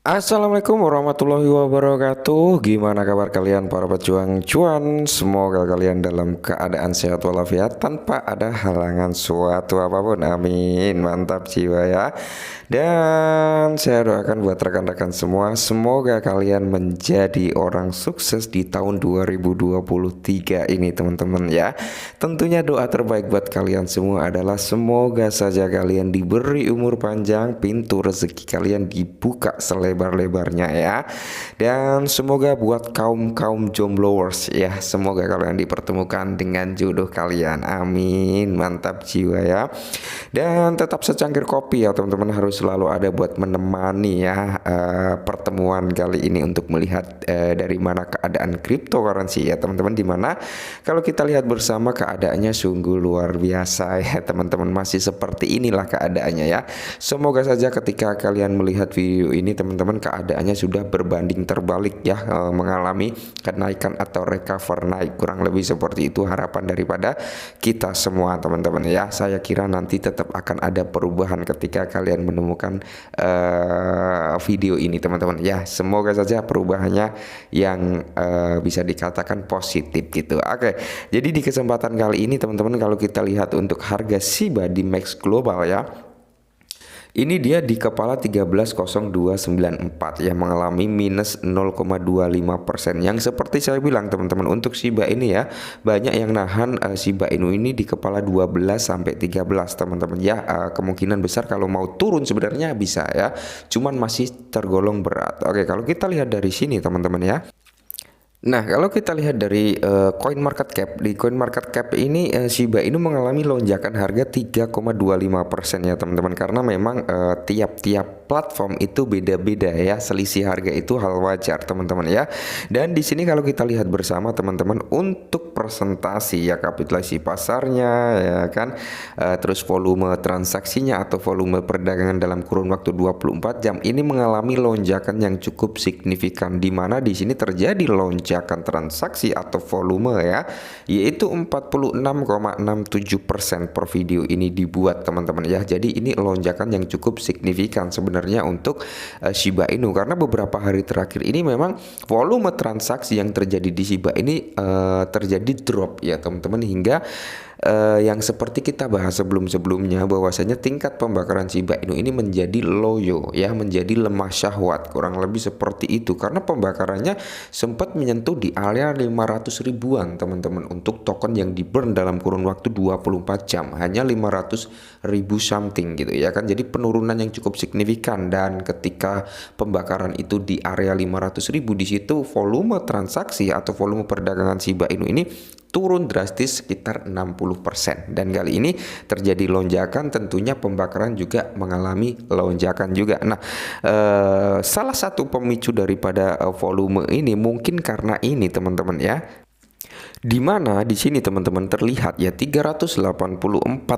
Assalamualaikum warahmatullahi wabarakatuh. Gimana kabar kalian para pejuang cuan? Semoga kalian dalam keadaan sehat walafiat tanpa ada halangan suatu apapun. Amin. Mantap jiwa ya. Dan saya doakan buat rekan-rekan semua, semoga kalian menjadi orang sukses di tahun 2023 ini teman-teman ya. Tentunya doa terbaik buat kalian semua adalah semoga saja kalian diberi umur panjang, pintu rezeki kalian dibuka selebar-lebarnya ya. Dan semoga buat kaum-kaum jombloers ya, semoga kalian dipertemukan dengan jodoh kalian. Amin. Mantap jiwa ya. Dan tetap secangkir kopi ya teman-teman, harus selalu ada buat menemani ya pertemuan kali ini untuk melihat dari mana keadaan cryptocurrency ya teman-teman, dimana kalau kita lihat bersama keadaannya sungguh luar biasa ya teman-teman, masih seperti inilah keadaannya ya. Semoga saja ketika kalian melihat video ini teman-teman, keadaannya sudah berbanding terbalik ya, mengalami kenaikan atau recover naik, kurang lebih seperti itu harapan daripada kita semua teman-teman ya. Saya kira nanti tetap akan ada perubahan ketika kalian menemukan video ini teman-teman ya. Semoga saja perubahannya yang bisa dikatakan positif gitu. Oke, jadi di kesempatan kali ini teman-teman, kalau kita lihat untuk harga Shiba di Max Global ya, ini dia di kepala 130294 yang mengalami minus 0,25%. Yang seperti saya bilang teman-teman, untuk Shiba ini ya, banyak yang nahan Shiba Inu ini di kepala 12 sampai 13 teman-teman ya. Kemungkinan besar kalau mau turun sebenarnya bisa ya, cuman masih tergolong berat. Oke, kalau kita lihat dari sini teman-teman ya. Nah, kalau kita lihat dari coin market cap, di coin market cap ini Shiba Inu mengalami lonjakan harga 3,25% ya teman-teman, karena memang tiap-tiap platform itu beda-beda ya, selisih harga itu hal wajar teman-teman ya. Dan di sini kalau kita lihat bersama teman-teman, untuk presentasi ya, kapitalisasi pasarnya ya kan, terus volume transaksinya atau volume perdagangan dalam kurun waktu 24 jam ini mengalami lonjakan yang cukup signifikan, di mana di sini terjadi lonjakan transaksi atau volume ya, yaitu 46,67% per video ini dibuat teman-teman ya. Jadi ini lonjakan yang cukup signifikan sebenarnya untuk Shiba Inu, karena beberapa hari terakhir ini memang volume transaksi yang terjadi di Shiba ini terjadi drop ya teman-teman, hingga yang seperti kita bahas sebelum-sebelumnya, bahwasanya tingkat pembakaran Shiba Inu ini menjadi loyo ya, menjadi lemah syahwat, kurang lebih seperti itu, karena pembakarannya sempat menyentuh di area 500 ribuan teman-teman untuk token yang di burn dalam kurun waktu 24 jam, hanya 500 ribu something gitu ya kan. Jadi penurunan yang cukup signifikan, dan ketika pembakaran itu di area 500 ribu, di situ volume transaksi atau volume perdagangan Shiba Inu ini turun drastis sekitar 60%. Dan kali ini terjadi lonjakan, tentunya pembakaran juga mengalami lonjakan juga. Nah, salah satu pemicu daripada volume ini mungkin karena ini teman-teman ya, di mana di sini teman-teman terlihat ya, 384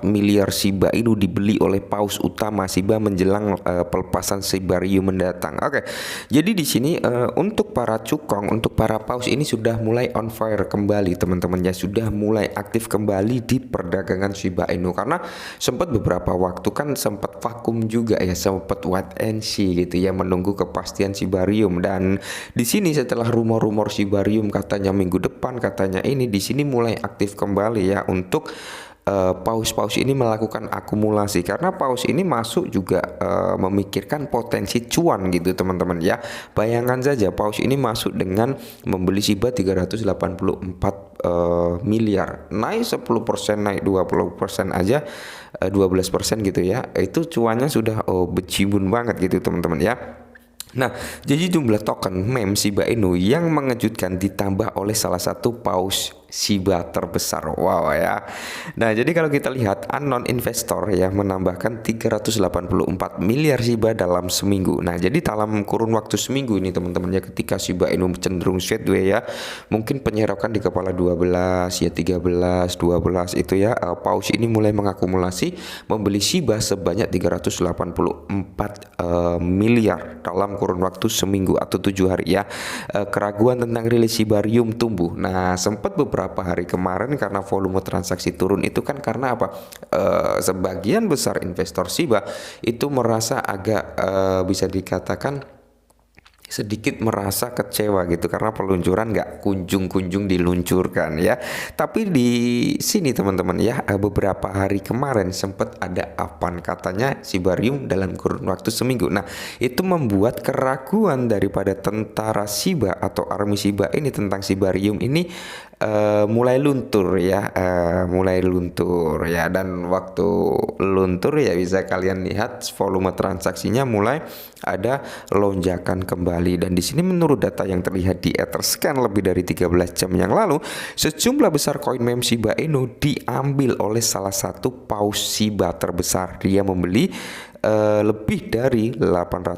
miliar Shiba Inu dibeli oleh paus utama Shiba menjelang pelepasan Shibarium mendatang. Oke. Jadi di sini untuk para cukong, untuk para paus ini sudah mulai on fire kembali teman-teman ya, sudah mulai aktif kembali di perdagangan Shiba Inu, karena sempat beberapa waktu kan sempat vakum juga ya, sempat wait and see gitu ya, menunggu kepastian Shibarium. Dan di sini setelah rumor-rumor Shibarium katanya minggu depan, katanya ini, di sini mulai aktif kembali ya untuk paus-paus ini melakukan akumulasi, karena paus ini masuk juga memikirkan potensi cuan gitu teman-teman ya. Bayangkan saja paus ini masuk dengan membeli Shiba 384 miliar, naik 10%, naik 20% aja, 12% gitu ya, itu cuannya sudah becimbun banget gitu teman-teman ya. Nah, jadi jumlah token meme Shiba Inu yang mengejutkan ditambah oleh salah satu paus Shiba terbesar. Wow ya. Nah, jadi kalau kita lihat unknown investor ya menambahkan 384 miliar Shiba dalam seminggu. Nah, jadi dalam kurun waktu seminggu ini teman-teman ya, ketika Shiba Inu cenderung sideways ya, mungkin penyerokan di kepala 12 ya, 13, 12 itu ya, paus ini mulai mengakumulasi membeli Shiba sebanyak 384 miliar dalam kurun waktu seminggu atau 7 hari ya. Keraguan tentang rilis Shibarium tumbuh. Nah, sempat beberapa hari kemarin karena volume transaksi turun itu kan karena apa? Sebagian besar investor Shiba itu merasa agak bisa dikatakan sedikit merasa kecewa gitu karena peluncuran nggak kunjung-kunjung diluncurkan ya. Tapi di sini teman-teman ya, beberapa hari kemarin sempat ada apan katanya Shibarium dalam kurun waktu seminggu. Nah, itu membuat keraguan daripada tentara Shiba atau army Shiba ini tentang Shibarium ini mulai luntur ya, mulai luntur ya. Dan waktu luntur ya bisa kalian lihat volume transaksinya mulai ada lonjakan kembali. Dan di sini menurut data yang terlihat di Etherscan lebih dari 13 jam yang lalu, sejumlah besar koin meme Shiba Inu diambil oleh salah satu paus Shiba terbesar. Dia membeli lebih dari 89,1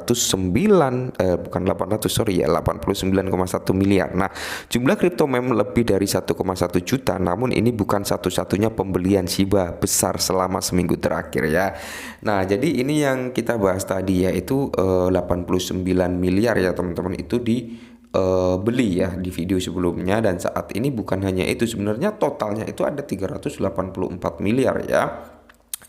miliar. Nah, jumlah kripto meme lebih dari 1,1 juta. Namun ini bukan satu-satunya pembelian Shiba besar selama seminggu terakhir ya. Nah, jadi ini yang kita bahas tadi yaitu 89 miliar ya teman-teman, itu beli ya di video sebelumnya. Dan saat ini bukan hanya itu, sebenarnya totalnya itu ada 384 miliar ya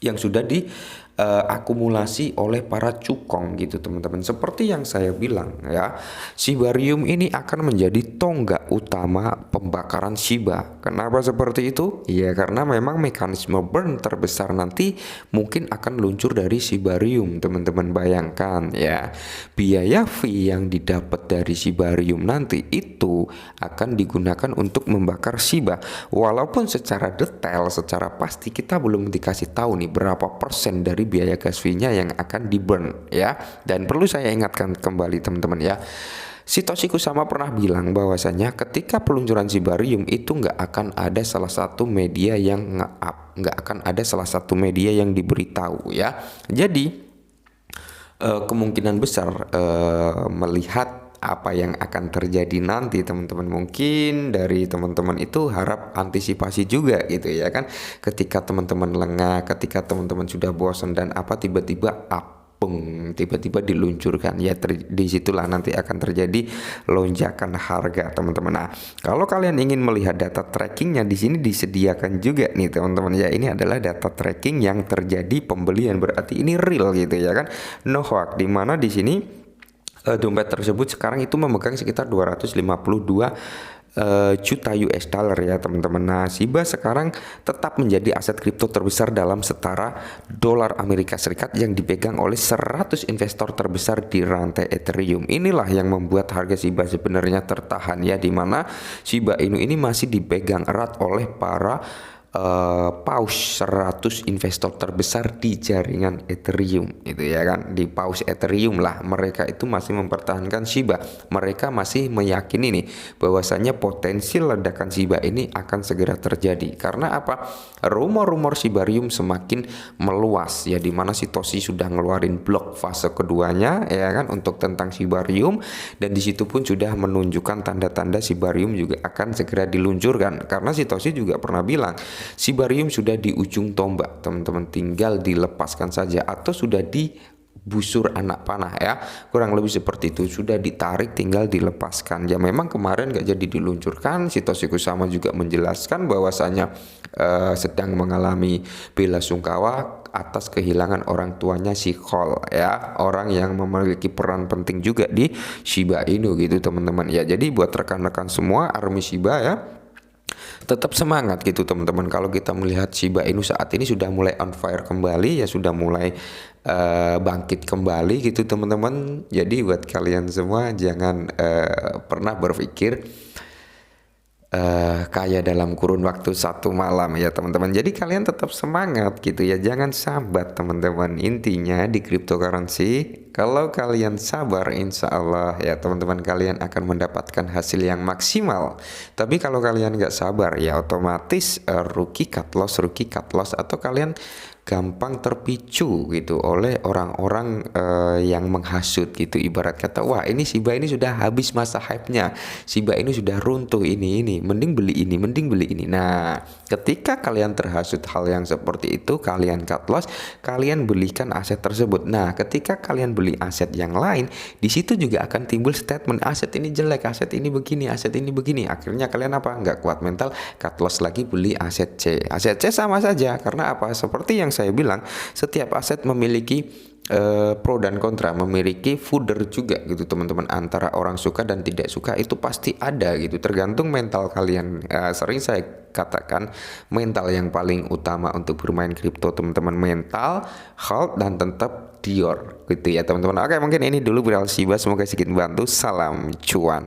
yang sudah diakumulasi oleh para cukong gitu teman-teman. Seperti yang saya bilang ya, Shibarium ini akan menjadi tonggak utama pembakaran Shiba. Kenapa seperti itu? Ya karena memang mekanisme burn terbesar nanti mungkin akan luncur dari Shibarium teman-teman. Bayangkan ya, biaya fee yang didapat dari Shibarium nanti itu akan digunakan untuk membakar Shiba. Walaupun secara detail, secara pasti kita belum dikasih tahu nih berapa persen dari biaya gas fee-nya yang akan di burn ya. Dan perlu saya ingatkan kembali teman-teman ya, Satoshi Kusama pernah bilang bahwasanya ketika peluncuran Shibarium itu nggak akan ada salah satu media yang nge-up, nggak akan ada salah satu media yang diberitahu ya. Jadi kemungkinan besar melihat apa yang akan terjadi nanti teman-teman, mungkin dari teman-teman itu harap antisipasi juga gitu ya kan. Ketika teman-teman lengah, ketika teman-teman sudah bosan dan apa tiba-tiba tiba-tiba diluncurkan ya, disitulah nanti akan terjadi lonjakan harga teman-teman. Nah, kalau kalian ingin melihat data trackingnya di sini disediakan juga nih teman-teman ya. Ini adalah data tracking yang terjadi pembelian, berarti ini real gitu ya kan, no hoax. Dimana di sini dompet tersebut sekarang itu memegang sekitar 252 juta US dollar ya teman-teman. Nah, Shiba sekarang tetap menjadi aset kripto terbesar dalam setara dolar Amerika Serikat yang dipegang oleh 100 investor terbesar di rantai Ethereum. Inilah yang membuat harga Shiba sebenarnya tertahan ya, dimana Shiba Inu ini masih dipegang erat oleh para paus 100 investor terbesar di jaringan Ethereum itu ya kan. Di paus Ethereum lah mereka itu masih mempertahankan Shiba. Mereka masih meyakini nih bahwasanya potensi ledakan Shiba ini akan segera terjadi. Karena apa? Rumor-rumor Shibarium semakin meluas ya, dimana Satoshi sudah ngeluarin blok fase keduanya ya kan untuk tentang Shibarium. Dan disitu pun sudah menunjukkan tanda-tanda Shibarium juga akan segera diluncurkan. Karena Satoshi juga pernah bilang Shibarium sudah di ujung tombak teman-teman, tinggal dilepaskan saja atau sudah busur anak panah ya, kurang lebih seperti itu, sudah ditarik tinggal dilepaskan ya. Memang kemarin gak jadi diluncurkan. Satoshi Kusama juga menjelaskan bahwasanya sedang mengalami bela sungkawa atas kehilangan orang tuanya si Cole ya, orang yang memiliki peran penting juga di Shiba Inu gitu teman-teman ya. Jadi buat rekan-rekan semua army Shiba ya, tetap semangat gitu teman-teman. Kalau kita melihat Shiba Inu saat ini sudah mulai on fire kembali ya, sudah mulai bangkit kembali gitu teman-teman. Jadi buat kalian semua jangan pernah berpikir kaya dalam kurun waktu satu malam ya teman-teman. Jadi kalian tetap semangat gitu ya, jangan sabar teman-teman. Intinya di cryptocurrency, kalau kalian sabar insya Allah ya teman-teman, kalian akan mendapatkan hasil yang maksimal. Tapi kalau kalian nggak sabar ya otomatis rugi cut loss, atau kalian gampang terpicu gitu oleh orang-orang yang menghasut gitu. Ibarat kata, wah ini Shiba ini sudah habis masa hype-nya, Shiba ini sudah runtuh, ini mending beli ini. Nah, ketika kalian terhasut hal yang seperti itu, kalian cut loss, kalian belikan aset tersebut. Nah, ketika kalian beli aset yang lain, di situ juga akan timbul statement aset ini jelek, aset ini begini, aset ini begini. Akhirnya kalian apa? Nggak kuat mental, cut loss lagi, beli aset C. Aset C sama saja, karena apa? Seperti yang saya bilang, setiap aset memiliki pro dan kontra, memiliki fooder juga gitu teman-teman, antara orang suka dan tidak suka itu pasti ada gitu, tergantung mental kalian. Sering saya katakan mental yang paling utama untuk bermain kripto teman-teman, mental, health, dan tetap Dior gitu ya teman-teman. Oke, mungkin ini dulu Beral Shiba, semoga sedikit membantu. Salam cuan.